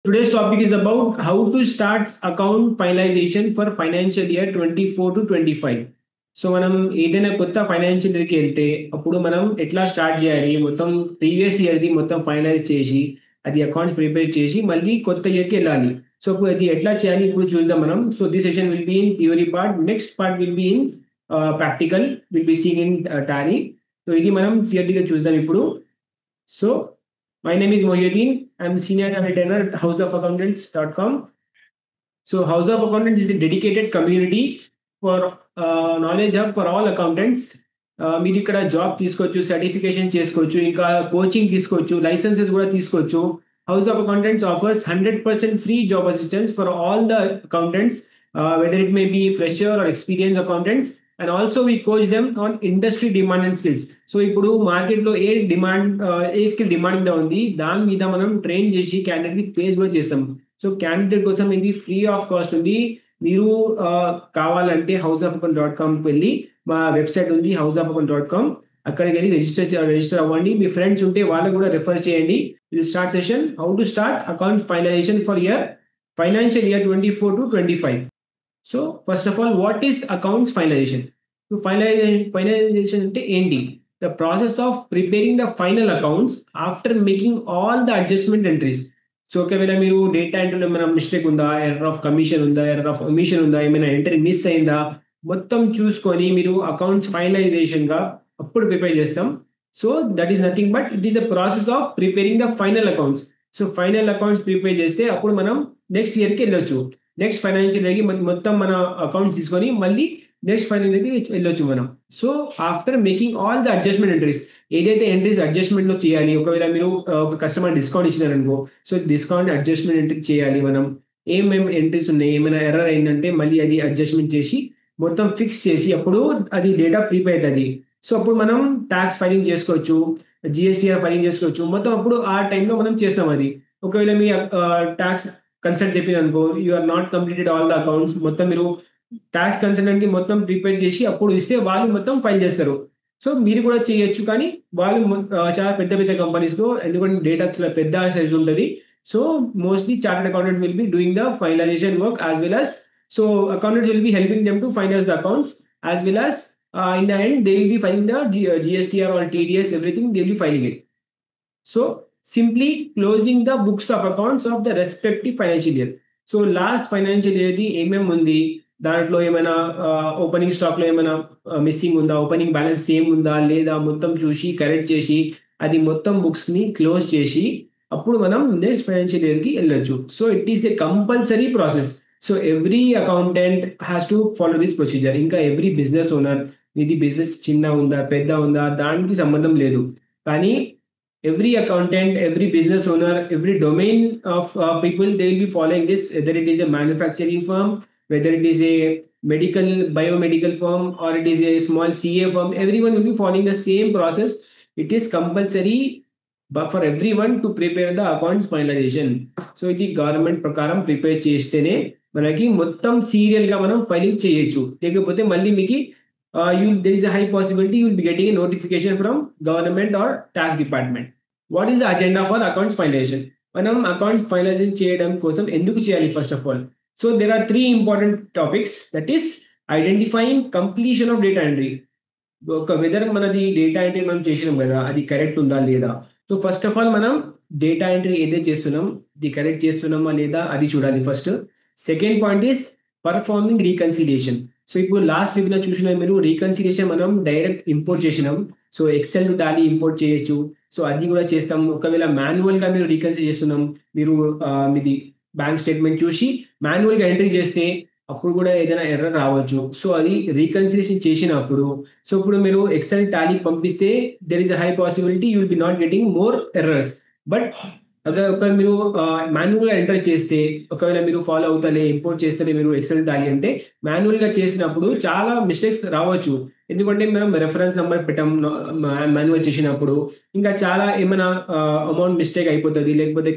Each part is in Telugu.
Today's topic is about how to start account finalization for financial year 24 to 25. So మనం ఏదైనా కొత్త ఫైనాన్షియల్ ఇయర్కి వెళ్తే అప్పుడు మనం ఎట్లా స్టార్ట్ చేయాలి మొత్తం ప్రీవియస్ ఇయర్ది మొత్తం ఫైనలైజ్ చేసి అది అకౌంట్స్ ప్రిపేర్ చేసి మళ్ళీ కొత్త ఇయర్కి వెళ్ళాలి. సో ఇప్పుడు అది ఎట్లా చేయాలి ఇప్పుడు చూద్దాం మనం. So this session will be in theory part, next part will be in practical, will be seen in Tally. So ఇది మనం థియరీగా చూద్దాం ఇప్పుడు. So my name is Mohyuddin. I'm senior trainer at houseofaccountants.com. So House of Accountants is a dedicated community for knowledge hub for all accountants. మీరు ఇక్కడ జాబ్ తీసుకోవచ్చు, సర్టిఫికేషన్ చేసుకోవచ్చు, ఇంకా కోచింగ్ తీసుకోవచ్చు, లైసెన్సెస్ కూడా తీసుకోవచ్చు. House of accountants offers 100% free job assistance for all the accountants, whether it may be fresher or experience accountants. And also we coach them on industry demand and skills. So ఇప్పుడు మార్కెట్లో ఏ స్కిల్ డిమాండ్ ఉంది దాని మీద మనం ట్రైన్ చేసి క్యాండిడేట్ ప్లేస్ కూడా చేస్తాం. సో క్యాండిడేట్ కోసం ఇది ఫ్రీ ఆఫ్ కాస్ట్ ఉంది. మీరు కావాలంటే houseofaccount.com వెళ్ళి, మా వెబ్సైట్ ఉంది houseofaccount.com, అక్కడికి వెళ్ళి రిజిస్టర్ అవ్వండి. మీ ఫ్రెండ్స్ ఉంటే వాళ్ళకు కూడా రెఫర్ చేయండి. Will start session how to start account finalisation for financial year 24 to 25. So first of all, what is accounts finalisation? Finalisation అంటే ఏంటి? The process of preparing the final accounts after making all the adjustment entries. So ఒకవేళ మీరు డేటా ఎంట్రీలో ఏమైనా మిస్టేక్ ఉందా, ఎర్రర్ ఆఫ్ కమిషన్ ఉందా, ఎర్రర్ ఆఫ్ ఒమిషన్ ఉందా, ఏమైనా ఎంట్రీ మిస్ అయిందా, మొత్తం చూసుకొని మీరు అకౌంట్స్ ఫైనలైజేషన్ గా అప్పుడు ప్రిపేర్ చేస్తాం. So that is nothing but it is the process of preparing the final accounts. So final accounts prepare చేస్తే అప్పుడు మనం నెక్స్ట్ ఇయర్కి వెళ్ళొచ్చు. నెక్స్ట్ ఫైనాన్షియల్ ఇయర్కి మొత్తం మన అకౌంట్స్ తీసుకొని మళ్ళీ నెక్స్ట్ ఫైనల్ ఇయర్కి వెళ్ళొచ్చు మనం. So after making all the adjustment entries, ఏదైతే ఎంట్రీస్ అడ్జస్ట్మెంట్లో చేయాలి, ఒకవేళ మీరు ఒక కస్టమర్ డిస్కౌంట్ ఇచ్చినారనుకో, సో డిస్కౌంట్ అడ్జస్ట్మెంట్ ఎంట్రీ చేయాలి మనం. ఏమేమి ఎంట్రీస్ ఉన్నాయి, ఏమైనా ఎర్రర్ అయిందంటే మళ్ళీ అది అడ్జస్ట్మెంట్ చేసి మొత్తం ఫిక్స్ చేసి అప్పుడు అది డేటా ప్రిపేర్ అవుతుంది. సో అప్పుడు మనం ట్యాక్స్ ఫైలింగ్ చేసుకోవచ్చు, జిఎస్టీఆర్ ఫైలింగ్ చేసుకోవచ్చు, మొత్తం అప్పుడు ఆ టైంలో మనం చేస్తాం అది. ఒకవేళ మీ ట్యాక్స్ కన్సల్ట్ చెప్పిన అనుకో, you are not completed all the accounts, మొత్తం మీరు ట్యాక్స్ కన్సల్టెంట్ కి మొత్తం ప్రిపేర్ చేసి అప్పుడు ఇస్తే వాళ్ళు మొత్తం ఫైల్ చేస్తారు. సో మీరు కూడా చేయొచ్చు, కానీ వాళ్ళు చాలా పెద్ద పెద్ద కంపెనీస్ లో, ఎందుకంటే డేటా చాలా పెద్ద సైజ్ ఉంటుంది. So mostly chartered accountant will be doing the finalisation work as well as, so accountants will be helping them to finalize the accounts, as well as in the end they will be filing the GSTR or TDS, everything they will be filing it. So simply closing the books of accounts of the respective financial year. So last financial ఇయర్ది ఏమేమి ఉంది, దాంట్లో ఏమైనా ఓపెనింగ్ స్టాక్లో ఏమైనా మిస్సింగ్ ఉందా, ఓపెనింగ్ బ్యాలెన్స్ సేమ్ ఉందా లేదా, మొత్తం చూసి కరెక్ట్ చేసి అది మొత్తం బుక్స్ని క్లోజ్ చేసి అప్పుడు మనం నెక్స్ట్ ఫైనాన్షియల్ ఇయర్కి వెళ్ళొచ్చు. So it is a compulsory process. So every accountant has to follow this procedure. ఇంకా ఎవ్రీ బిజినెస్ ఓనర్, ఇది బిజినెస్ చిన్న ఉందా పెద్ద ఉందా దానికి సంబంధం లేదు, కానీ every accountant, every business owner, every domain of people, they will be following this, whether it is a manufacturing firm, whether it is a medical biomedical firm, or it is a small CA firm, everyone will be following the same process. It is compulsory but for everyone to prepare the accounts finalization. So ఇది గవర్నమెంట్ ప్రకారం ప్రిపేర్ చేస్తేనే మనకి మొత్తం సీరియల్ గా మనం ఫైలింగ్ చేయొచ్చు. లేకపోతే మళ్ళీ మీకు there is a high possibility you will be getting a notification from government or tax department. What is the agenda for accounts finalization? మనం అకౌంట్స్ ఫైనలైజేషన్ చేయడం కోసం ఎందుకు చేయాలి? First of all, so there are three important topics, that is identifying completion of data entry. ఒక వెదర్ మనది డేటా ఎంట్రీ మనం చేసినాం కదా, అది కరెక్ట్ ఉందా లేదా. సో ఫస్ట్ ఆఫ్ ఆల్ మనం డేటా ఎంట్రీ ఏదైతే చేస్తున్నాం ఇది కరెక్ట్ చేస్తున్నామా లేదా అది చూడాలి first. Second point is performing reconciliation. So ఇప్పుడు లాస్ట్ వీక్ లో చూసిన మీరు రీకన్సిలియేషన్ మనం డైరెక్ట్ ఇంపోర్ట్ చేసినాం. So excel to Tally import చేయొచ్చు. సో అది కూడా చేస్తాం. ఒకవేళ మాన్యువల్ గా మీరు రీకన్సిల్ చేస్తున్నాం, మీరు మీది బ్యాంక్ స్టేట్మెంట్ చూసి మాన్యువల్ గా ఎంట్రీ చేస్తే అప్పుడు కూడా ఏదైనా ఎర్రర్ రావచ్చు. సో అది రీకన్సిలియేషన్ చేసినప్పుడు, సో ఇప్పుడు మీరు ఎక్సెల్ టాలీ పంపిస్తే there is a high possibility you will be not getting more errors. But ఒకవేళ మీరు మాన్యువల్ గా ఎంటర్ చేస్తే, ఒకవేళ మీరు ఫాలో అవుతానే ఇంపోర్ట్ చేస్తే మీరు ఎక్సెల్ టాలీ అంటే మాన్యువల్ గా చేసినప్పుడు చాలా మిస్టేక్స్ రావచ్చు. ఎందుకంటే మనం రెఫరెన్స్ నెంబర్ పెట్టాం మాన్యువల్ చేసినప్పుడు, ఇంకా చాలా ఏమైనా అమౌంట్ మిస్టేక్ అయిపోతుంది, లేకపోతే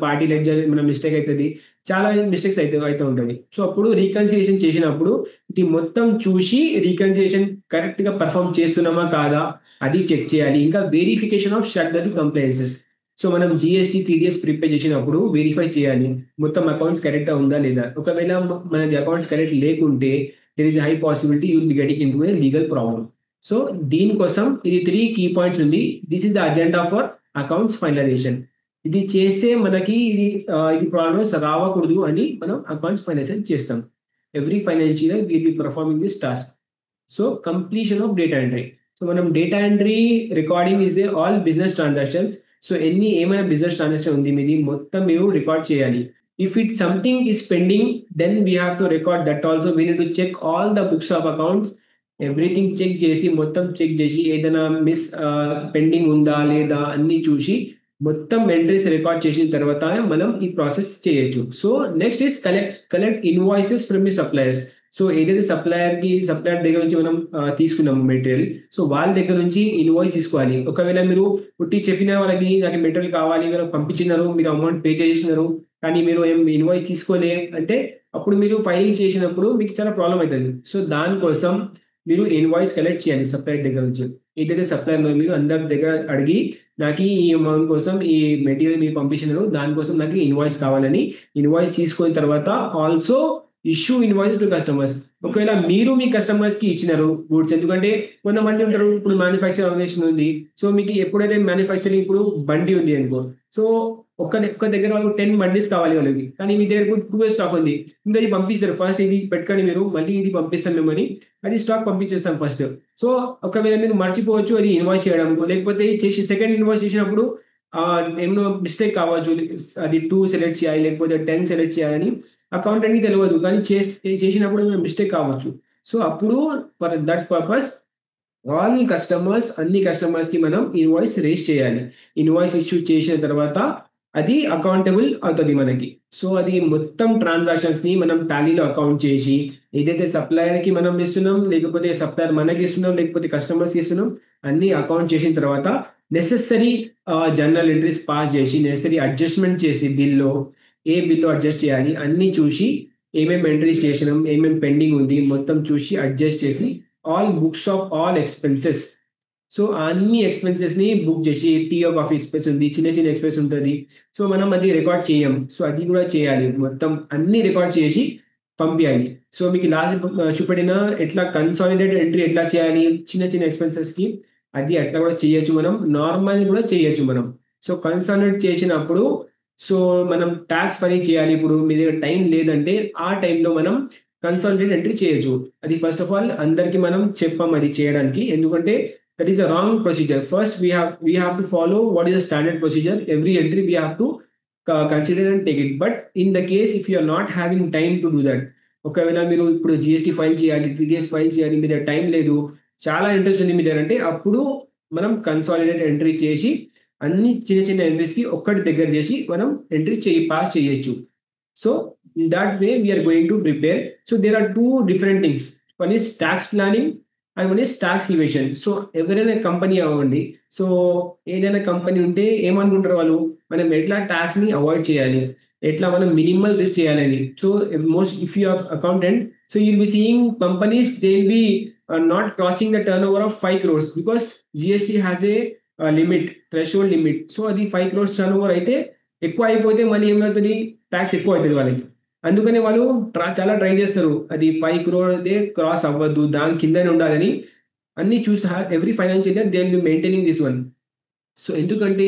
పార్టీ లెడ్జర్ ఏమైనా మిస్టేక్ అవుతుంది, చాలా మిస్టేక్స్ అయితే ఉంటుంది. సో అప్పుడు రీకన్సిలియేషన్ చేసినప్పుడు ఇది మొత్తం చూసి రీకన్సిలియేషన్ కరెక్ట్ గా పర్ఫామ్ చేస్తున్నామా కాదా అది చెక్ చేయాలి. ఇంకా verification of statutory compliances. So మనం జిఎస్టీ టీడీఎస్ ప్రిపేర్ చేసినప్పుడు వెరిఫై చేయాలి మొత్తం అకౌంట్స్ కరెక్ట్గా ఉందా లేదా. ఒకవేళ మనది అకౌంట్స్ కరెక్ట్ లేకుంటే there is high possibility you will be getting in to a legal problem. So దీనికోసం ఇది 3 కీ పాయింట్స్ ఉంది. This is the agenda for accounts finalisation. ఇది చేస్తే మనకి ఇది ప్రాబ్లమ్స్ రావకూడదు అని మనం అకౌంట్స్ ఫైనలైజేషన్ చేస్తాం. Every financial year will be performing this task. So completion of data entry. So మనం data entry recording is all business transactions. So ఏమైనా బిజినెస్ ట్రాన్సాక్షన్ ఉంది మీది మొత్తం మీరు రికార్డ్ చేయాలి. If it something is pending then we have to record that also. We need to check all the books of accounts, everything check చేసి మొత్తం చెక్ చేసి ఏదైనా పెండింగ్ ఉందా లేదా అన్ని చూసి మొత్తం ఎంట్రీస్ రికార్డ్ చేసిన తర్వాత మనం ఈ ప్రాసెస్ చేయొచ్చు. So next is collect invoices from the suppliers. So ఏదైతే సప్లయర్ దగ్గర నుంచి మనం తీసుకున్నాము మెటీరియల్, సో వాళ్ళ దగ్గర నుంచి ఇన్వాయిస్ తీసుకోవాలి. ఒకవేళ మీరు పుట్టి చెప్పిన వాళ్ళకి నాకు మెటీరియల్ కావాలి, మీరు పంపించినారు, మీరు అమౌంట్ పే చేసినారు, కానీ మీరు ఏం ఇన్వాయిస్ తీసుకోలే అంటే అప్పుడు మీరు ఫైలింగ్ చేసినప్పుడు మీకు చాలా ప్రాబ్లం అవుతుంది. సో దానికోసం మీరు ఇన్వాయిస్ కలెక్ట్ చేయాలి సప్లయర్ దగ్గర నుంచి. ఏదైతే సప్లయర్ మీరు అందరి దగ్గర అడిగి నాకు ఈ అమౌంట్ కోసం ఈ మెటీరియల్ మీరు పంపించినారు, దానికోసం నాకు ఇన్వాయిస్ కావాలని ఇన్వాయిస్ తీసుకున్న తర్వాత also issue invoice to customers. ఒకవేళ మీరు మీ కస్టమర్స్ కి ఇచ్చినారు గూడ్స్, ఎందుకంటే కొంతమంది ఉంటారు ఇప్పుడు మ్యానుఫ్యాక్చర్ ఆర్గనైజేషన్ ఉంది, సో మీకు ఎప్పుడైతే మ్యానుఫ్యాక్చరింగ్ ఇప్పుడు బండి ఉంది అనుకో, సో ఒక్క దగ్గర వాళ్ళు 10 బండిస్ కావాలి వాళ్ళకి, కానీ మీ దగ్గర 2 స్టాక్ ఉంది, ఇంకా ఇది పంపిస్తారు. ఫస్ట్ ఇది పెట్టుకొని మీరు మళ్ళీ ఇది పంపిస్తాం మేమని అది స్టాక్ పంపించేస్తాం ఫస్ట్. సో ఒకవేళ మీరు మర్చిపోవచ్చు అది ఇన్వాయిస్ చేయడం, లేకపోతే చేసి సెకండ్ ఇన్వాయిస్ చేసినప్పుడు ఏమో మిస్టేక్ కావచ్చు, అది 2 సెలెక్ట్ చేయాలి లేకపోతే 10 సెలెక్ట్ చేయాలని అకౌంటెంట్‌కి తెలియదు, కానీ చేసినప్పుడు మిస్టేక్ కావచ్చు. సో అప్పుడు ఫర్ దట్ పర్పస్ అన్ని కస్టమర్స్‌కి మనం ఇన్వాయిస్ రేజ్ చేయాలి. ఇన్వాయిస్ ఇష్యూ చేసిన తర్వాత అది అకౌంటబుల్ అవుతుంది మనకి. సో అది మొత్తం ట్రాన్సాక్షన్స్‌ని మనం టాలీలో అకౌంట్ చేసి ఏదైతే సప్లయర్‌కి మనం ఇస్తున్నాం, లేకపోతే సప్లయర్ మనకి ఇస్తున్నాం, లేకపోతే కస్టమర్స్‌కి ఇస్తున్నాం, అన్ని అకౌంట్ చేసిన తర్వాత నెసెసరీ జర్నల్ ఎంట్రీస్ పాస్ చేసి నెసెసరీ అడ్జస్ట్‌మెంట్ చేసి ఏ బిల్లు అడ్జస్ట్ చేయాలి అన్నీ చూసి ఏమేమి ఎంట్రీస్ చేసినాం, ఏమేమి పెండింగ్ ఉంది మొత్తం చూసి అడ్జస్ట్ చేసి all books of all expenses. So అన్ని ఎక్స్‌పెన్సెస్‌ని బుక్ చేసి టీ కాఫీ ఎక్స్‌పెన్స్ ఉంది, చిన్న ఎక్స్‌పెన్స్ ఉంటది. సో మనం అది రికార్డ్ చేయం. సో అది కూడా చేయాలి. మొత్తం అన్ని రికార్డ్ చేసి పంపియాలి. సో మీకు లాస్ట్ చూపెట్టిన ఎట్లా కన్సాలిడేటెడ్ ఎంట్రీ ఎట్లా చేయాలి చిన్న ఎక్స్‌పెన్సెస్‌కి, అది అట్లా కూడా చేయొచ్చు మనం. నార్మల్ కూడా చేయొచ్చు మనం. సో కన్సాలిడేట్ చేసినప్పుడు సో మనం టాక్స్ ఫైలింగ్ చేయాలి. ఇప్పుడు మీ దగ్గర టైం లేదంటే ఆ టైంలో మనం కన్సాలిడేటెడ్ ఎంట్రీ చేయొచ్చు. అది ఫస్ట్ ఆఫ్ ఆల్ అందరికి మనం చెప్పాం అది చేయడానికి, ఎందుకంటే that is a wrong procedure. First we have to follow what is the standard procedure. Every entry we have to consider and take it. But in the case if you are not having time to do that, ఒకవేళ మీరు ఇప్పుడు జిఎస్టీ ఫైల్ చేయాలి, టీడీఎస్ ఫైల్ చేయాలి, మీ దగ్గర టైం లేదు, చాలా ఇంట్రెస్ట్ ఉంది మీ దగ్గర అంటే అప్పుడు మనం కన్సాలిడేట్ ఎంట్రీ చేసి అన్ని చిన్న ఎంట్రీస్‌కి ఒక్కటి దగ్గర చేసి మనం ఎంట్రీ పాస్ చేయొచ్చు. So in that way we are going to prepare. So there are 2 different things. One is tax planning and one is tax evasion. So ఎవరైనా కంపెనీ అవ్వండి, సో ఏదైనా కంపెనీ ఉంటే ఏమనుకుంటారు వాళ్ళు, మనం ఎట్లా ట్యాక్స్ని అవాయిడ్ చేయాలి, ఎట్లా మనం మినిమల్ రిస్క్ చేయాలని. So most if you are accountant, so you'll be seeing companies they will be not crossing the turnover of 5 crores because GST has a limit, threshold limit. So అది 5 crores టర్న్ ఓవర్ అయితే ఎక్కువ అయిపోతే మళ్ళీ ఏమవుతుంది, ట్యాక్స్ ఎక్కువ అవుతుంది వాళ్ళకి. అందుకని వాళ్ళు చాలా ట్రై చేస్తారు అది 5 crore అయితే క్రాస్ అవ్వద్దు, దాని కిందనే ఉండాలని అన్ని చూసి every financial year they will B maintaining this one. So ఎందుకంటే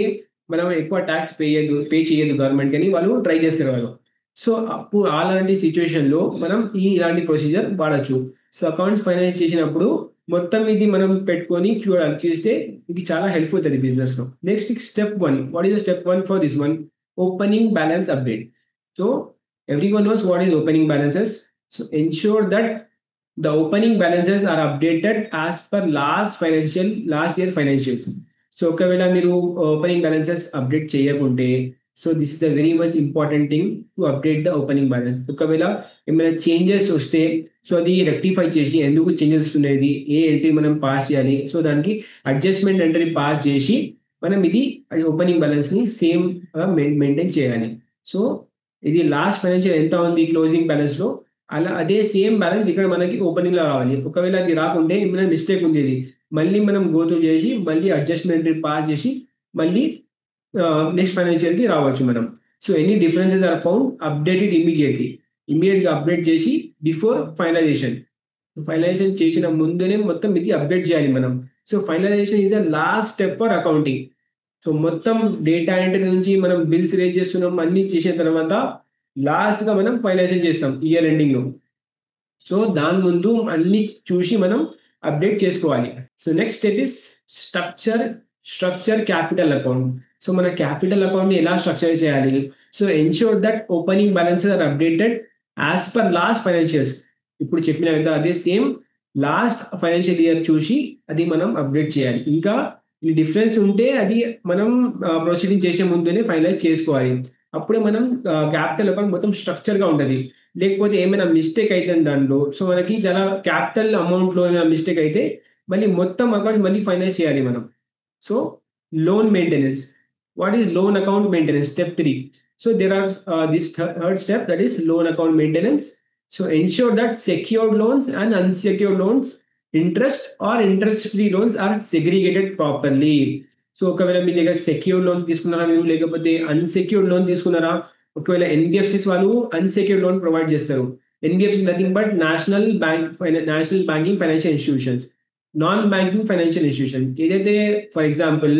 మనం ఎక్కువ ట్యాక్స్ పే చేయదు గవర్నమెంట్ అని వాళ్ళు ట్రై చేస్తారు వాళ్ళు. సో అప్పుడు అలాంటి సిచ్యువేషన్లో మనం ఇలాంటి ప్రొసీజర్ వాడచ్చు. సో అకౌంట్స్ ఫైనాన్స్ చేసినప్పుడు మొత్తం ఇది మనం పెట్టుకొని చూస్తే ఇది చాలా హెల్ప్ అవుతుంది బిజినెస్లో. Next step 1, what is the step 1 for this one? Opening balance update. So everyone knows what is opening balances. So ensure that the opening balances are updated as per last year financials. So ఒకవేళ మీరు ఓపెనింగ్ బ్యాలెన్సెస్ అప్డేట్ చేయకుంటే, so this is the very much important thing to update the opening balance. ఒకవేళ ఏమైనా చేంజెస్ వస్తే సో అది రెక్టిఫై చేసి ఎందుకు చేంజెస్ వస్తున్నాయి, ఏ ఎంట్రీ మనం పాస్ చేయాలి, సో దానికి అడ్జస్ట్మెంట్ ఎంట్రీ పాస్ చేసి మనం ఇది ఓపెనింగ్ బ్యాలెన్స్ని సేమ్ మెయింటైన్ చేయాలి. సో ఇది లాస్ట్ ఫైనాన్షియల్ ఎంత ఉంది క్లోజింగ్ బ్యాలెన్స్లో, అదే సేమ్ బ్యాలెన్స్ ఇక్కడ మనకి ఓపెనింగ్లో రావాలి. ఒకవేళ అది రాకుంటే ఏమైనా మిస్టేక్ ఉంది, ఇది మళ్ళీ మనం గో త్రూ చేసి మళ్ళీ అడ్జస్ట్మెంట్ పాస్ చేసి మళ్ళీ నెక్స్ట్ ఫైనాన్షియల్కి రావచ్చు మనం. So any differences are found updated ఇమీడియట్గా అప్డేట్ చేసి బిఫోర్ ఫైనలైజేషన్. ఫైనలైజేషన్ చేసిన ముందునే మొత్తం ఇది అప్డేట్ చేయాలి మనం. So finalization is the last step for accounting. So మొత్తం డేటా ఎంట్రీ నుంచి మనం బిల్స్ రేజ్ చేస్తున్నాం, అన్ని చేసిన తర్వాత లాస్ట్గా మనం ఫైనలైజేషన్ చేస్తాం ఇయర్ ఎండింగ్లో. సో దాని ముందు అన్ని చూసి మనం అప్డేట్ చేసుకోవాలి. So next step is structure capital account. So మన క్యాపిటల్ అకౌంట్ని ఎలా స్ట్రక్చర్ చేయాలి? So ensure that opening balances are updated as per last financials. ఇప్పుడు చెప్పిన విధంగా అదే సేమ్ లాస్ట్ ఫైనాన్షియల్ ఇయర్ చూసి అది మనం అప్డేట్ చేయాలి. ఇంకా ఈ డిఫరెన్స్ ఉంటే అది మనం ప్రొసీడింగ్ చేసే ముందునే ఫైనలైజ్ చేసుకోవాలి. అప్పుడే మనం క్యాపిటల్ అకౌంట్ మొత్తం స్ట్రక్చర్గా ఉంటుంది. లేకపోతే ఏమైనా మిస్టేక్ అయితే దాంట్లో, సో మనకి చాలా క్యాపిటల్ అమౌంట్లో ఏమైనా మిస్టేక్ అయితే మళ్ళీ మొత్తం అకౌంట్స్ మళ్ళీ ఫైనలైజ్ చేయాలి మనం. So loan maintenance. What is loan account maintenance? Step 3. So there are this third step, that is loan account maintenance. So ensure that secured loans and unsecured loans, interest or interest free loans are segregated properly. So ఒకవేళ మీ దగ్గర సెక్యూర్డ్ లోన్ తీసుకున్నారా మీరు, లేకపోతే అన్సెక్యూర్డ్ లోన్ తీసుకున్నారా? ఒకవేళ ఎన్బిఎఫ్సిస్ వాళ్ళు అన్సెక్యూర్డ్ లోన్ ప్రొవైడ్ చేస్తారు. NBFC nothing but national banking financial institutions, non banking financial institution. ఏదైతే ఫర్ ఎగ్జాంపుల్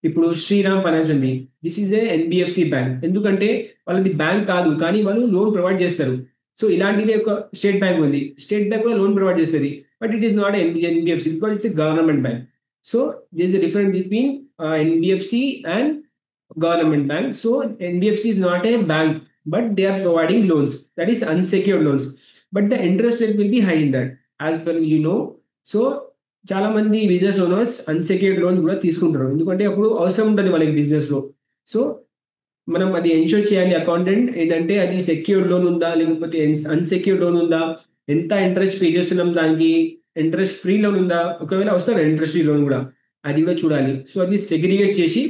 ఇప్పుడు శ్రీరామ్ ఫైనాన్స్ ఉంది, this is a NBFC bank. ఎందుకంటే వాళ్ళది బ్యాంక్ కాదు, కానీ వాళ్ళు లోన్ ప్రొవైడ్ చేస్తారు. సో ఇలాంటిది ఒక స్టేట్ బ్యాంక్ ఉంది, స్టేట్ బ్యాంక్ కూడా లోన్ ప్రొవైడ్ చేస్తుంది, but it is not NBFC because it's a government bank. So this is the difference between NBFC and government bank. So NBFC is not a bank, but they are providing loans, that is unsecured loans, but the interest rate will be high in that, as per you know. So చాలా మంది బిజినెస్ ఓనర్స్ అన్సెక్యూర్డ్ లోన్ కూడా తీసుకుంటారు, ఎందుకంటే అప్పుడు అవసరం ఉంటుంది వాళ్ళకి బిజినెస్ లో. సో మనం అది ఎన్షూర్ చేయాలి అకౌంటెంట్, ఏదంటే అది సెక్యూర్డ్ లోన్ ఉందా లేకపోతే అన్సెక్యూర్డ్ లోన్ ఉందా, ఎంత ఇంట్రెస్ట్ పే చేస్తున్నాం దానికి, ఇంట్రెస్ట్ ఫ్రీ లోన్ ఉందా, ఒకవేళ వస్తారు ఇంట్రెస్ట్ ఫ్రీ లోన్ కూడా, అది కూడా చూడాలి. సో అది సెగ్రిగేట్ చేసి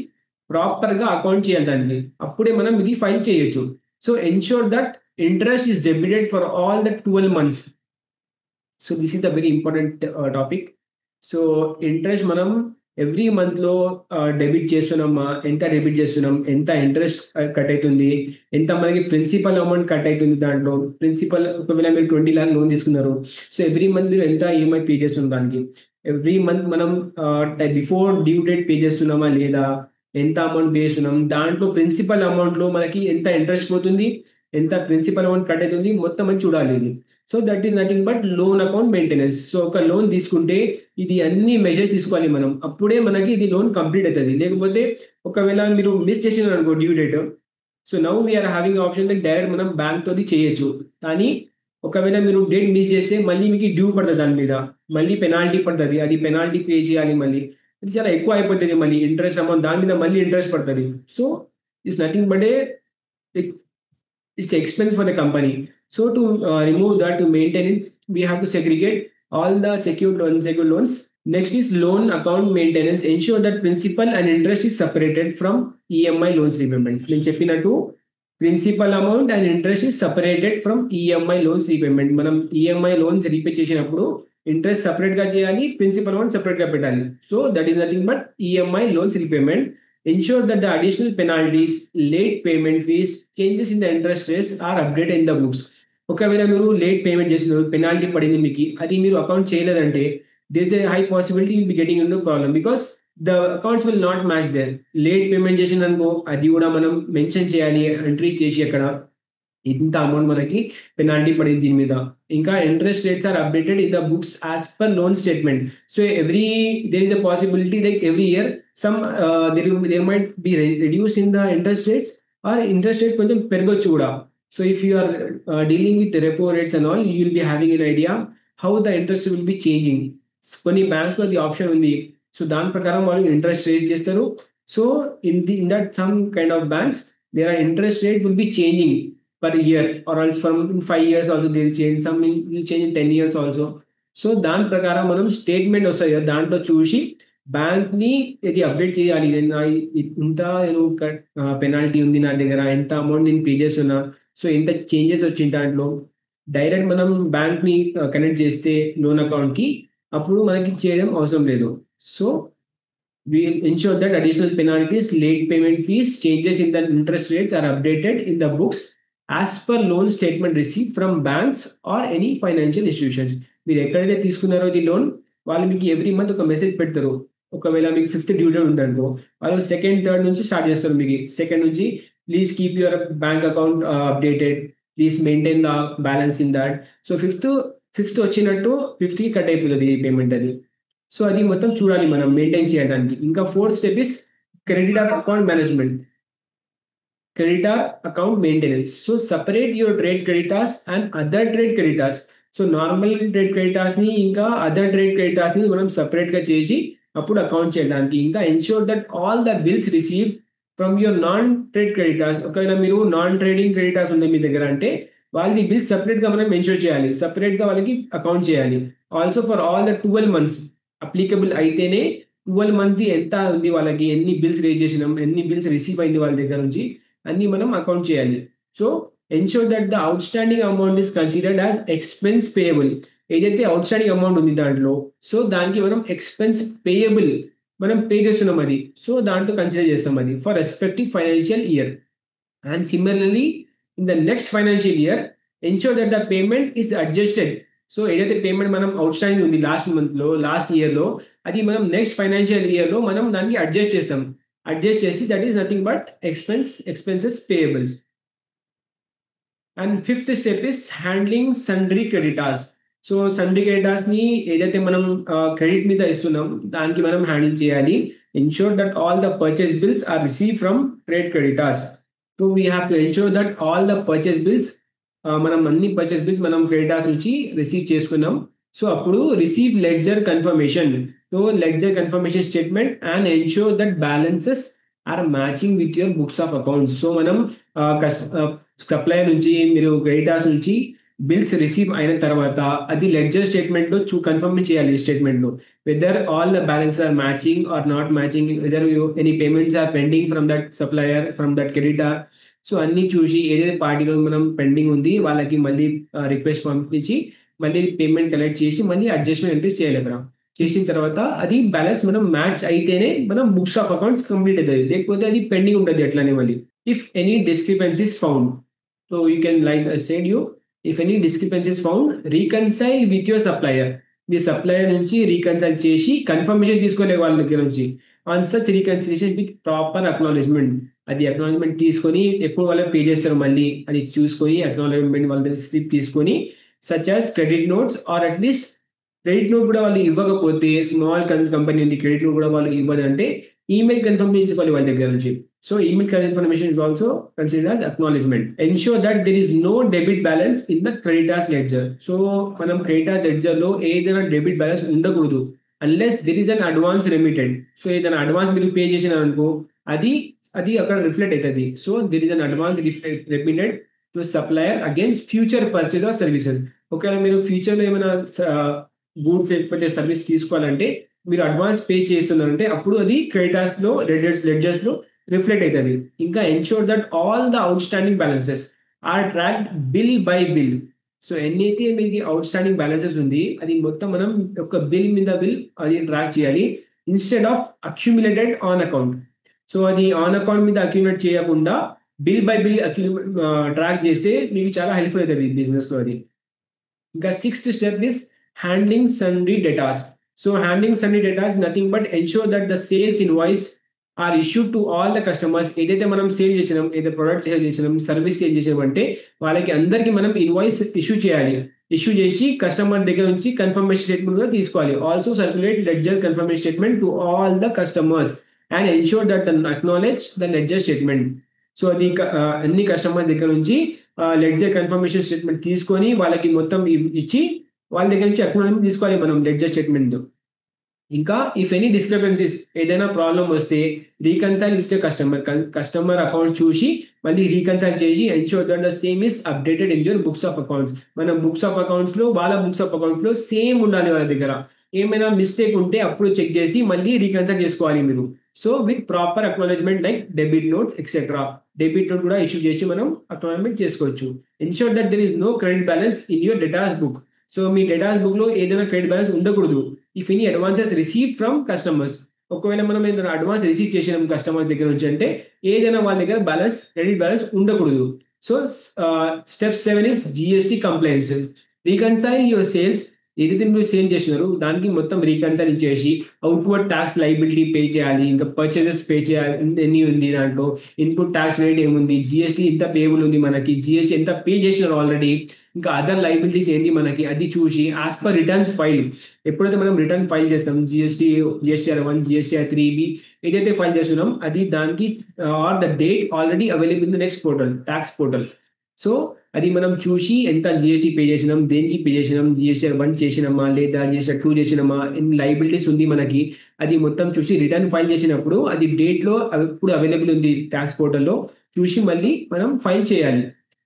ప్రాపర్గా అకౌంట్ చేయాలి దానికి, అప్పుడే మనం ఇది ఫైల్ చేయొచ్చు. So ensure that interest is debited for all the 12 months. So this is the very important topic. So interest మనం ఎవ్రీ మంత్లో డెబిట్ చేస్తున్నామా, ఎంత డెబిట్ చేస్తున్నాం, ఎంత ఇంట్రెస్ట్ కట్ అవుతుంది, ఎంత మనకి ప్రిన్సిపల్ అమౌంట్ కట్ అవుతుంది దాంట్లో. ప్రిన్సిపల్ ఒకవేళ మీరు 20 lakh లోన్ తీసుకున్నారు, సో ఎవ్రీ మంత్ మీరు ఎంత ఈఎంఐ పే చేస్తున్నారు దానికి, ఎవ్రీ మంత్ మనం బిఫోర్ డ్యూ డేట్ పే చేస్తున్నామా లేదా, ఎంత అమౌంట్ పే చేస్తున్నాం, దాంట్లో ప్రిన్సిపల్ అమౌంట్లో మనకి ఎంత ఇంట్రెస్ట్ పోతుంది, ఎంత ప్రిన్సిపల్ అమౌంట్ కట్ అవుతుంది, మొత్తం అని చూడాలి ఇది. So that is nothing but loan account maintenance. So ఒక లోన్ తీసుకుంటే ఇది అన్ని మెజర్స్ తీసుకోవాలి మనం, అప్పుడే మనకి ఇది లోన్ కంప్లీట్ అవుతుంది. లేకపోతే ఒకవేళ మీరు మిస్ చేసినారు అనుకో due date, so now we're having option like direct మనం బ్యాంక్ తోటి చేయొచ్చు. కానీ ఒకవేళ మీరు డేట్ మిస్ చేస్తే మళ్ళీ మీకు డ్యూ పడుతుంది, దాని మీద మళ్ళీ పెనాల్టీ పడుతుంది, అది పెనాల్టీ పే చేయాలి మళ్ళీ, ఇది చాలా ఎక్కువ అయిపోతుంది మళ్ళీ ఇంట్రెస్ట్ అమౌంట్, దాని మీద మళ్ళీ ఇంట్రెస్ట్ పడుతుంది. So it's nothing but it's expense for the company. So to remove that, to maintain it, we have to segregate all the secured and unsecured loans. Next is loan account maintenance. Ensure that principal and interest is separated from EMI loans repayment. నేను చెప్పినట్టు principal amount and interest is separated from EMI loans repayment. మనం ఈఎంఐ లోన్స్ రీపే చేసినప్పుడు ఇంట్రెస్ట్ సెపరేట్ గా చేయాలి, ప్రిన్సిపల్ అమౌంట్ సెపరేట్ గా పెట్టాలి. So that is nothing but EMI loans repayment. Ensure that the additional penalties, late payment fees, changes in the interest rates are updated in the books. ఒకవేళ మీరు లేట్ పేమెంట్ చేసినారు, పెనాల్టీ పడింది మీకు, అది మీరు అకౌంట్ చేయలేదంటే this is a high possibility will be getting in problem, because the accounts will not match there. Late payment చేసిననుకో అది కూడా మనం మెన్షన్ చేయాలి, ఎంట్రీ చేసి అక్కడ ఇంత అమౌంట్ మనకి పెనాల్టీ పడింది దీని మీద. ఇంకా interest rates are updated in the books as per loan statement. So there is a possibility like every year some there might be reduce in the interest rates, or interest rates కొంచెం పెరగొచ్చు కూడా. So if you are dealing with repo rates and all, you will be having an idea how the interest will be changing. కొన్ని బ్యాంక్స్లో అది ఆప్షన్ ఉంది, సో దాని ప్రకారం వాళ్ళు ఇంట్రెస్ట్ రేట్ చేస్తారు. So in that some kind of banks there are interest rate will be changing per year, or else from in 5 years also they will change, some will change in 10 years also. So దాని ప్రకారం మనం స్టేట్మెంట్ వస్తాయి కదా, దాంట్లో చూసి బ్యాంక్ ని ఇది అప్డేట్ చేయాలి, ఇంత నేను పెనాల్టీ ఉంది నా దగ్గర, ఎంత అమౌంట్ నేను పే చేస్తున్నా, సో ఎంత చేంజెస్ వచ్చింది దాంట్లో. డైరెక్ట్ మనం బ్యాంక్ ని కనెక్ట్ చేస్తే లోన్ అకౌంట్ కి, అప్పుడు మనకి చేయడం అవసరం లేదు. So We'll ensure that additional penalties, late payment fees, changes in the interest rates are updated in the books as per loan statement received from banks or any financial institutions. మీరు ఎక్కడైతే తీసుకున్నారో ఇది లోన్, వాళ్ళు మీకు ఎవ్రీ మంత్ ఒక మెసేజ్ పెడతారు. ఒకవేళ మీకు 5th డ్యూ డేట్ ఉందనుకో, వాళ్ళు సెకండ్, థర్డ్ నుంచి స్టార్ట్ చేస్తారు. మీకు సెకండ్ నుంచి please keep your bank account updated, please maintain the balance in that. So fifth వచ్చినట్టు 5th కట్ అయిపోతుంది ఈ పేమెంట్ అది. సో అది మొత్తం చూడాలి మనం మెయింటైన్ చేయడానికి. ఇంకా 4th step is creditor account management, creditor account maintenance. So separate your trade creditors and other trade creditors. So normal trade creditors ని ఇంకా అదర్ ట్రేడ్ క్రెడిటార్స్ ని మనం సపరేట్ గా చేసి అప్పుడు అకౌంట్ చేయడానికి. ఇంకా ensure that all the bills receive from your non trade creditors. ఒకవేళ మీరు నాన్ ట్రేడింగ్ క్రెడిటార్స్ ఉంది మీ దగ్గర అంటే వాళ్ళది బిల్స్ సపరేట్ గా మనం మెన్షన్ చేయాలి, సపరేట్ గా వాళ్ళకి అకౌంట్ చేయాలి. Also for all the 12 months applicable అయితేనే 12 months ఎంత ఉంది వాళ్ళకి, ఎన్ని బిల్స్ రేజ్ చేసినాం, ఎన్ని బిల్స్ రిసీవ్ అయింది వాళ్ళ దగ్గర నుంచి, అన్ని మనం అకౌంట్ చేయాలి. So ensure that the out standing amount is considered as expense payable. ఏదైతే అవుట్ స్టాండింగ్ అమౌంట్ ఉంది దాంట్లో, సో దానికి మనం ఎక్స్పెన్స్ పేయబుల్ మనం పే చేస్తున్నాం అది, సో దాంట్లో కన్సిడర్ చేస్తాం అది for respective financial year. And similarly in the next financial year ensure that the payment is adjusted. So ఏదైతే పేమెంట్ మనం అవుట్ స్టాండింగ్ ఉంది లాస్ట్ మంత్ లో, లాస్ట్ ఇయర్ లో, అది మనం నెక్స్ట్ ఫైనాన్షియల్ ఇయర్ లో మనం దాన్ని అడ్జస్ట్ చేస్తాం. అడ్జస్ట్ చేసి that is nothing but expenses payables. And 5th step is handling sundry creditors. So sundry creditors ని ఏదైతే మనం క్రెడిట్ మీద ఇస్తున్నాం దానికి మనం హ్యాండిల్ చేయాలి. Ensure that all the purchase bills are receive from trade creditors. So we have to ensure that all the purchase bills, మనం అన్ని పర్చేస్ బిల్స్ మనం క్రెడిటార్స్ నుంచి రిసీవ్ చేసుకున్నాం. సో అప్పుడు receive ledger confirmation. So ledger confirmation statement and ensure that balances are matching with your books of accounts. So మనం సప్లయర్ నుంచి మీరు క్రెడిటార్స్ నుంచి బిల్స్ రిసీవ్ అయిన తర్వాత అది లెడ్జర్ స్టేట్మెంట్ లో కన్ఫర్మ్ చేయాలి. స్టేట్మెంట్ లో whether all the balance are matching or not matching, whether any payments are pending from that supplier, from that creditor. So అన్ని చూసి ఏదైతే పార్టీలో మనం పెండింగ్ ఉంది వాళ్ళకి మళ్ళీ రిక్వెస్ట్ పంపించి మళ్ళీ పేమెంట్ కలెక్ట్ చేసి మళ్ళీ అడ్జస్ట్మెంట్ ఎంట్రీస్ చేయాలి. మనం చేసిన తర్వాత అది బ్యాలెన్స్ మనం మ్యాచ్ అయితేనే మనం బుక్స్ ఆఫ్ అకౌంట్స్ కంప్లీట్ అవుతుంది, లేకపోతే అది పెండింగ్ ఉంటుంది అట్లానే మళ్ళీ. If any discrepancies found, so you can like I said you, if any discrepancies found reconcile with your supplier. Me supplier నుంచి రీకన్సైల్ చేసి కన్ఫర్మేషన్ తీసుకోలే వాళ్ళ దగ్గర నుంచి. On such reconciliation with proper acknowledgement, అది అక్నాలెడ్జ్మెంట్ తీసుకొని ఎప్పుడు వాళ్ళకి పే చేస్తారు మళ్ళీ అది చూసుకొని అక్నాలెడ్జ్మెంట్ వాళ్ళ స్లిప్ తీసుకొని, such as credit notes or at least credit note కూడా వాళ్ళు ఇవ్వకపోతే, స్మాల్ కంపెనీ ఉంది క్రెడిట్ నోట్ కూడా వాళ్ళు ఇవ్వదంటే ఈమెయిల్ కన్ఫర్మ్ చేసుకోవాలి వాళ్ళ దగ్గర నుంచి. So email confirmation is also considered as acknowledgement. Ensure that there is no debit balance in the creditors ledger. So మనం క్రెడిటార్స్ లెడ్జర్ లో ఏదైనా డెబిట్ బ్యాలెన్స్ ఉండకూడదు unless there is an advance remitted. So ఏదైనా అడ్వాన్స్ మీరు పే చేసినారు అనుకో అది అక్కడ రిఫ్లెక్ట్ అవుతుంది. So దిర్ is an advance remitted to supplier against future purchase of services. ఒకవేళ మీరు ఫ్యూచర్ లో ఏమైనా గూడ్స్ లేకపోతే సర్వీస్ తీసుకోవాలంటే మీరు అడ్వాన్స్ పే చేస్తున్నారంటే అప్పుడు అది క్రెడిటార్స్ లో లెడ్జర్స్ లో రిఫ్లెక్ట్ అవుతుంది. ఇంకా ensure that all the outstanding balances are tracked bill by bill. So ఎన్నైతే మీకు అవుట్ స్టాండింగ్ బ్యాలెన్సెస్ ఉంది అది మొత్తం మనం ఒక బిల్ మీద బిల్ అది ట్రాక్ చేయాలి instead of accumulated on account. So అది ఆన్ అకౌంట్ మీద అక్యుములేట్ చేయకుండా బిల్ బై బిల్ ట్రాక్ చేస్తే మీకు చాలా హెల్ప్ఫుల్ అవుతుంది బిజినెస్ లో అది. ఇంకా 6th step is handling sundry debtors. So handling sundry debtors nothing but ensure that the sales invoice are issued to all the customers. ఏదైతే మనం సేల్ చేసినాం, ఏదైతే ప్రొడక్ట్ సేల్ చేసినాం, సర్వీస్ సేల్ చేసినాం అంటే వాళ్ళకి అందరికీ మనం ఇన్వాయిస్ ఇష్యూ చేయాలి. ఇష్యూ చేసి కస్టమర్ దగ్గర నుంచి కన్ఫర్మేషన్ స్టేట్మెంట్ కూడా తీసుకోవాలి. Also circulate ledger confirmation statement to all the customers and ensure that acknowledge the ledger statement. So అది అన్ని కస్టమర్స్ దగ్గర నుంచి లెడ్జర్ కన్ఫర్మేషన్ స్టేట్మెంట్ తీసుకొని వాళ్ళకి మొత్తం ఇచ్చి వాళ్ళ దగ్గర నుంచి అక్నాలెడ్జ్మెంట్ తీసుకోవాలి మనం లెడ్జర్ స్టేట్మెంట్. ఇంకా ఇఫ్ ఎనీ డిస్క్రిపెన్సీస్ ఏదైనా ప్రాబ్లం వస్తే రీకన్సైల్ విత్ కస్టమర్ అకౌంట్ చూసి మళ్ళీ రీకన్సైల్ చేసి ensure that the same is updated in your books of accounts. మన బుక్స్ ఆఫ్ అకౌంట్స్ లో వాళ్ళ బుక్స్ ఆఫ్ అకౌంట్స్ లో సేమ్ ఉండాలి. వాళ్ళ దగ్గర ఏమైనా మిస్టేక్ ఉంటే అప్పుడు చెక్ చేసి మళ్ళీ రీకన్సైల్ చేసుకోవాలి మీరు. So with proper acknowledgement like debit notes etcetera. Debit note కూడా ఇష్యూ చేసి మనం అక్నాలెడ్జ్మెంట్ చేసుకోవచ్చు. Ensure that there is no credit balance in your debtors book. So మీ డేటాస్ బుక్ లో ఏదైనా క్రెడిట్ బ్యాలెన్స్ ఉండకూడదు. If any advances receive from customers, ఒకవేళ మనం ఏదైనా అడ్వాన్స్ రిసీవ్ చేసినాం కస్టమర్స్ దగ్గర నుంచి అంటే ఏదైనా వాళ్ళ దగ్గర బ్యాలెన్స్ క్రెడిట్ బ్యాలెన్స్ ఉండకూడదు. So step 7 is GST compliance. Reconcile your sales. ఏదైతే మీరు సేల్ చేసినారో దానికి మొత్తం రీకన్సైల్ చేసి అవుట్వర్డ్ ట్యాక్స్ లైబిలిటీ పే చేయాలి, ఇంకా పర్చేసెస్ పే చేయాలి, ఎన్ని ఉంది దాంట్లో, ఇన్పుట్ ట్యాక్స్ రేట్ ఏముంది, జిఎస్టీ ఎంత పేబుల్ ఉంది మనకి, జిఎస్టీ ఎంత పే చేసినారు ఆల్రెడీ, ఇంకా అదర్ లైబిలిటీస్ ఏంటి మనకి అది చూసి యాజ్ పర్ రిటర్న్స్ ఫైల్. ఎప్పుడైతే మనం రిటర్న్ ఫైల్ చేస్తాం జిఎస్టీఆర్ 1 జిఎస్టీఆర్ 3 ఏదైతే ఫైల్ చేస్తున్నాం అది దానికి are the date already available in the next portal, tax portal. So అది మనం చూసి ఎంత జిఎస్టీ పే చేసినాం, దేనికి పే చేసినాం, జిఎస్టీఆర్ 1 చేసినామా లేదా జిఎస్టీఆర్ 2 చేసినామా, ఎన్ని లైబిలిటీస్ ఉంది మనకి అది మొత్తం చూసి రిటర్న్ ఫైల్ చేసినప్పుడు అది డేట్లో ఎప్పుడు అవైలబుల్ ఉంది ట్యాక్స్ పోర్టల్లో చూసి మళ్ళీ మనం ఫైల్ చేయాలి.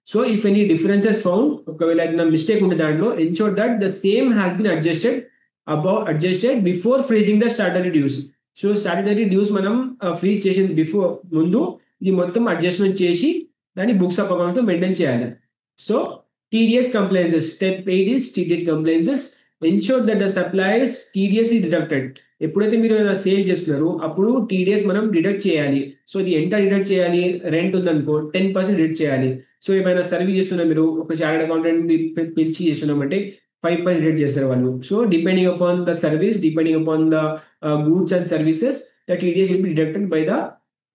So if any differences found, ఒకవేళ ఏదైనా మిస్టేక్ ఉంటే దాంట్లో ensure that the same has been adjusted before freezing the statutory dues. So statutory dues మనం ఫ్రీజ్ చేసిన ముందు ఇది మొత్తం అడ్జస్ట్మెంట్ చేసి దాన్ని బుక్స్ ఆఫ్ అకౌంట్స్ లో మెయింటైన్ చేయాలి. So TDS compliances, step 8 is TDS compliances. Ensure that the suppliers TDS is deducted. ఎప్పుడైతే మీరు సేల్ చేస్తున్నారో అప్పుడు టీడీఎస్ మనం డిడక్ట్ చేయాలి. సో ఇది ఎంత డిడక్ట్ చేయాలి, రెంట్ ఉందనుకో 10% డిడక్ట్ చేయాలి. సో ఏమైనా సర్వీస్ చేస్తున్నా మీరు ఒక చార్టెడ్ అకౌంటెంట్ పిలిచి చేస్తున్నామంటే 5% డిడక్ట్ చేస్తారు వాళ్ళు. So depending upon the service, depending upon the goods and services, the TDS will be deducted by the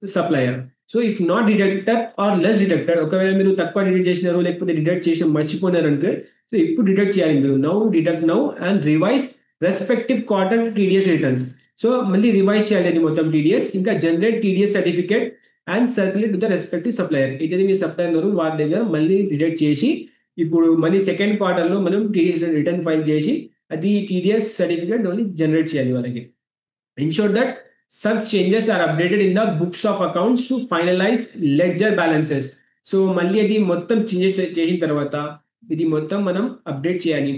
supplier. So if not deducted or less deducted, ఒకవేళ మీరు తక్కువ డిడక్ట్ చేసినారు లేకపోతే డిడక్ట్ చేసి మర్చిపోయినారు అంటే సో ఇప్పుడు డిడక్ట్ చేయాలి మీరు. Deduct now and revise respective quarter TDS returns. So మళ్ళీ రివైజ్ చేయాలి అది మొత్తం టీడీఎస్, ఇంకా generate TDS certificate and circulate to the respective supplier. ఏదైతే మీ సప్లయర్ ఉన్నారు వాళ్ళ దగ్గర మళ్ళీ డిడక్ట్ చేసి ఇప్పుడు మళ్ళీ సెకండ్ క్వార్టర్లో మనం టీడీఎస్ రిటర్న్ ఫైల్ చేసి అది టీడీఎస్ సర్టిఫికేట్ మళ్ళీ జనరేట్ చేయాలి వాళ్ళకి. Ensure that such changes are updated in the books of accounts to finalize ledger balances. So మళ్ళీ అది మొత్తం చేంజెస్ చేసిన తర్వాత ఇది మొత్తం మనం అప్డేట్ చేయాలి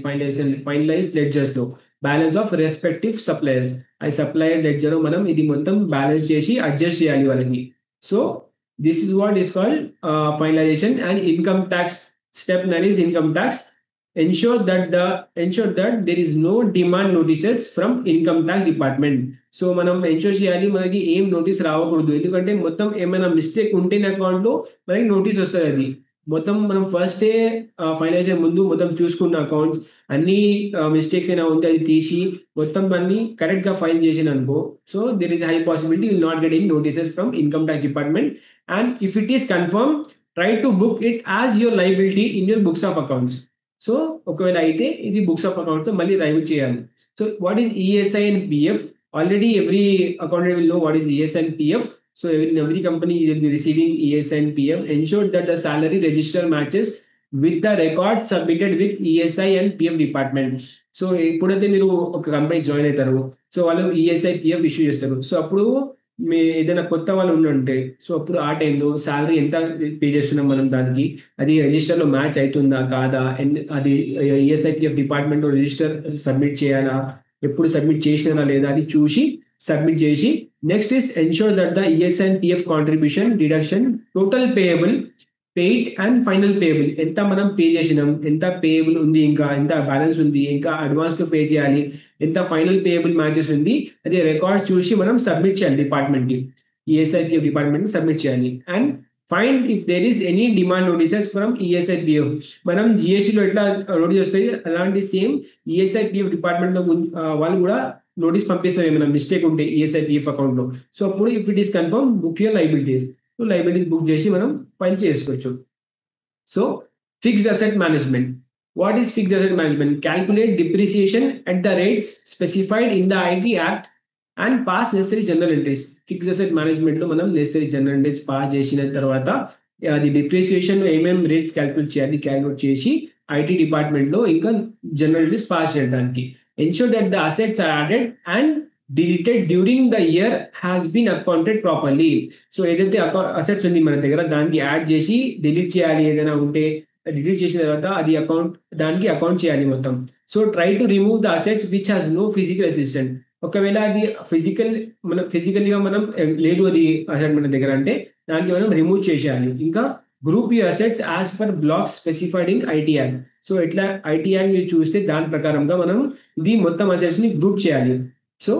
ఫైనలైజ్ లెడ్జర్స్ లో బ్యాలెన్స్ ఆఫ్ రెస్పెక్టివ్ సప్లయర్స్. ఆ సప్లయర్ లెడ్జర్ మనం ఇది మొత్తం బ్యాలెన్స్ చేసి అడ్జస్ట్ చేయాలి వాళ్ళకి. So this is what is called finalisation. And income tax, step 9 is income tax. Ensure that there is no demand notices from income tax department. So మనం ఎన్షూర్ చేయాలి మనకి ఏం నోటీస్ రావకూడదు, ఎందుకంటే మొత్తం ఏమైనా మిస్టేక్ ఉంటే అకౌంట్ లో మనకి నోటీస్ వస్తుంది. అది మొత్తం మనం ఫస్ట్ డే ఫైనాన్షియల్ ముందు మొత్తం చూసుకున్న అకౌంట్స్ అన్ని మిస్టేక్స్ అయినా ఉంటే అది తీసి మొత్తం అన్ని కరెక్ట్ గా ఫైల్ చేసిన అనుకో, so there is high possibility will not get any notices from income tax department. And if it is confirm, try to book it as your liability in your books of accounts. So ఒకవేళ అయితే ఇది బుక్స్ ఆఫ్ అకౌంట్స్ తో మళ్ళీ రైవ్ చేయాలి. So what is ESI and PF? Already every accountant will know what is ESI and PF. So in every company you will be receiving ESI and PF. Ensure that the salary register matches with the records submitted with ESI and PF department. So ఎప్పుడైతే మీరు ఒక కంపెనీ జాయిన్ అవుతారు, సో వాళ్ళు ఈఎస్ఐ పిఎఫ్ ఇష్యూ చేస్తారు. సో అప్పుడు మీ ఏదైనా కొత్త వాళ్ళు ఉండుంటే సో అప్పుడు ఆ టైంలో శాలరీ ఎంత పే చేస్తున్నాం మనం దానికి అది రిజిస్టర్లో మ్యాచ్ అవుతుందా కాదా, అది ESI PF department register submit చేయాలా, ఎప్పుడు సబ్మిట్ చేసినారా లేదా అది చూసి సబ్మిట్ చేసి next is ensure that the ESI and PF contribution deduction total payable, paid and final payable ఎంత మనం పే చేసినాం, ఎంత పేయబుల్ ఉంది, ఇంకా ఎంత బ్యాలెన్స్ ఉంది, ఇంకా అడ్వాన్స్ లో పే చేయాలి, ఎంత ఫైనల్ పేయబుల్ మ్యాచెస్ ఉంది, అది రికార్డ్స్ చూసి మనం సబ్మిట్ చేయాలి డిపార్ట్మెంట్ కి, ఈఎస్ఐ పిఎఫ్ డిపార్ట్మెంట్ కి సబ్మిట్ చేయాలి. And find if there is any demand notices from ESI PF. మనం జిఎస్టీలో ఎట్లా నోటీస్ వస్తాయి అలాంటి సేమ్ ఈఎస్ఐ పిఎఫ్ డిపార్ట్మెంట్ లో వాళ్ళు కూడా నోటీస్ పంపిస్తారు ఏమైనా మిస్టేక్ ఉంటే ఈఎస్ఐ పిఎఫ్ అకౌంట్ లో. సో అప్పుడు if it is confirm book your liabilities. So liabilities book చేసి మనం ఫైల్ చేసుకోవచ్చు. So fixed asset management. What is fixed asset management? Calculate depreciation at the rates specified in the IT act and pass necessary general entries. Fixed asset management లో మనం నెసరీ జనరల్ ఎంట్రీస్ పాస్ చేసిన తర్వాత అది డిప్రిసియేషన్ ఏమేమి రేట్స్ క్యాల్కులేట్ చేయాలి క్యాల్కులేట్ చేసి ఐటీ డిపార్ట్మెంట్ లో ఇంకా జనరల్ ఎంట్రీస్ పాస్ చేయడానికి. Ensure that the assets are added and deleted during the year has been accounted properly. So ఏదైతే అసెట్స్ ఉంది మన దగ్గర దానికి యాడ్ చేసి డిలీట్ చేయాలి, ఏదైనా ఉంటే డిలీట్ చేసిన తర్వాత అది దానికి అకౌంట్ చేయాలి మొత్తం. So try to remove the assets which has no physical assistant. ఒకవేళ అది ఫిజికల్గా మనం లేదు అది అసెట్ మన దగ్గర అంటే దానికి మనం రిమూవ్ చేసేయాలి. ఇంకా group you assets as per blocks specified in IT act. So ఇట్లా ఐటీ యాక్ట్ మీరు చూస్తే దాని ప్రకారంగా మనం ఇది మొత్తం అసెట్స్ ని గ్రూప్ చేయాలి. So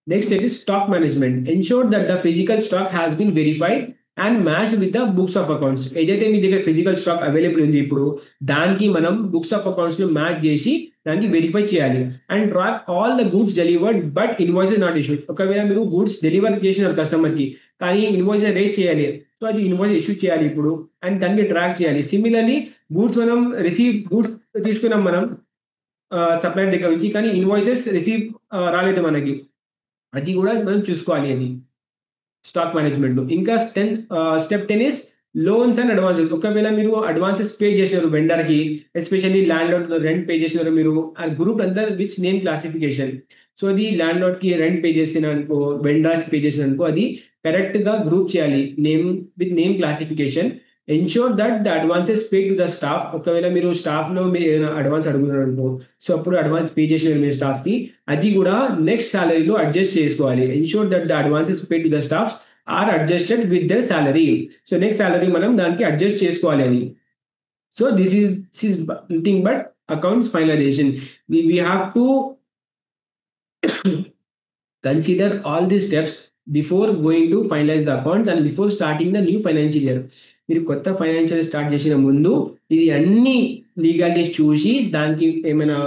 Next step is stock management. Ensure that the physical stock has been verified and matched with the books of accounts. ఏదైతే మీ దగ్గర ఫిజికల్ స్టాక్ అవైలబుల్ ఉంది ఇప్పుడు దానికి మనం బుక్స్ ఆఫ్ అకౌంట్స్ లో మ్యాచ్ చేసి దానికి వెరిఫై చేయాలి. And track all the goods delivered but invoice not issued. ఒకవేళ మీరు గూడ్స్ డెలివర్ చేసినారు కస్టమర్ కి కానీ ఇన్వాయిస్ రేస్ చేయాలి, సో అది ఇన్వాయిస్ ఇష్యూ చేయాలి ఇప్పుడు అండ్ దానికి ట్రాక్ చేయాలి. సిమిలర్లీ గూడ్స్ మనం గూడ్స్ తీసుకున్నాం మనం సప్లైర్ దగ్గర నుంచి కానీ ఇన్వాయిసెస్ రిసీవ్ రాలేదు మనకి, అది కూడా మనం చూసుకోవాలి. అది స్టాక్ మేనేజ్మెంట్ లో. ఇంకా step 10 is loans and advances. ఒకవేళ మీరు అడ్వాన్సెస్ పే చేసినారు వెండర్ కి, especially land lord rent pay చేసినారు మీరు, ఆ గ్రూప్ అంతా విచ్ నేమ్ క్లాసిఫికేషన్. సో అది ల్యాండ్ లార్డ్ కి రెంట్ పే చేసిన అనుకో, వెండర్స్ పే చేసిన అనుకో, అది కరెక్ట్ గా గ్రూప్ చేయాలి name with name classification. Ensure that the advances pay to the staff. ఒకవేళ మీరు స్టాఫ్ లో మీరు ఏదైనా అడ్వాన్స్ అడుగుతున్నారు అనుకో, సో అప్పుడు అడ్వాన్స్ పే చేసిన మీరు స్టాఫ్ కి, అది కూడా నెక్స్ట్ సాలరీలో అడ్జస్ట్ చేసుకోవాలి. Ensure that the advances pay to the staff are adjusted with their salary. So next salary మనం దానికి అడ్జస్ట్ చేసుకోవాలి అది. So this is nothing but accounts finalization. we have to consider all these steps before going to finalize the accounts and before starting the new financial year. మీరు కొత్త ఫైనాన్షియల్ స్టార్ట్ చేసిన ముందు ఇది అన్ని లీగాలిటీస్ చూసి దానికి ఏమైనా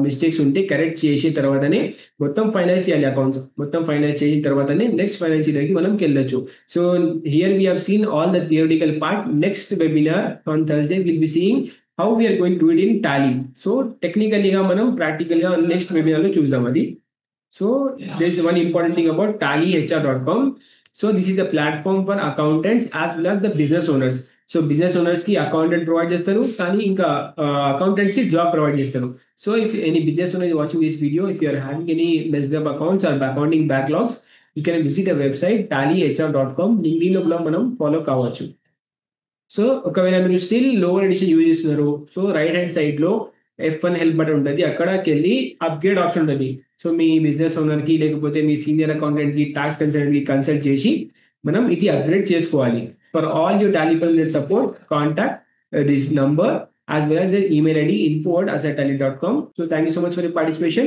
మిస్టేక్స్ ఉంటే కరెక్ట్ చేసిన తర్వాతనే మొత్తం ఫైనాన్స్ చేయాలి. అకౌంట్స్ మొత్తం ఫైనాన్స్ చేసిన తర్వాతనే నెక్స్ట్ ఫైనాన్షియల్ ఇయర్కి మనం వెళ్ళొచ్చు. So here we have seen all the theoretical part. Next webinar on Thursday will be seeing how we're going to do it in Tally. So టెక్నికల్గా మనం ప్రాక్టికల్గా నెక్స్ట్ వెబినార్లో చూద్దాం అది. So there is one important thing about tallyhr.com. So this is a platform for accountants as well as the business owners. So business owners ki accountant provide చేస్తారు కానీ ఇంకా accountants కి జాబ్ ప్రొవైడ్ చేస్తారు. So if any business owner is watching this video, if you are having any messed up accounts or accounting backlogs, you can visit the website tallyhr.com. Link లో మనం ఫాలో కావచ్చు. సో ఒకవేళ మీరు స్టిల్ లోవర్ ఎడిషన్ యూజ్ చేస్తున్నారు, సో రైట్ హ్యాండ్ సైడ్ లో F1 హెల్ప్ బటన్ ఉంటుంది, అక్కడికి వెళ్ళి అప్గ్రేడ్ ఆప్షన్ ఉంటుంది. సో మీ బిజినెస్ ఓనర్ కి లేకపోతే మీ సీనియర్ అకౌంటెంట్ కి, టాక్స్ కన్సల్టెంట్ కి కన్సల్ట్ చేసి మనం ఇది అప్గ్రేడ్ చేసుకోవాలి. For all your Tally support contact this number as well as the email ID info@assettally.com. So thank you so much for your participation.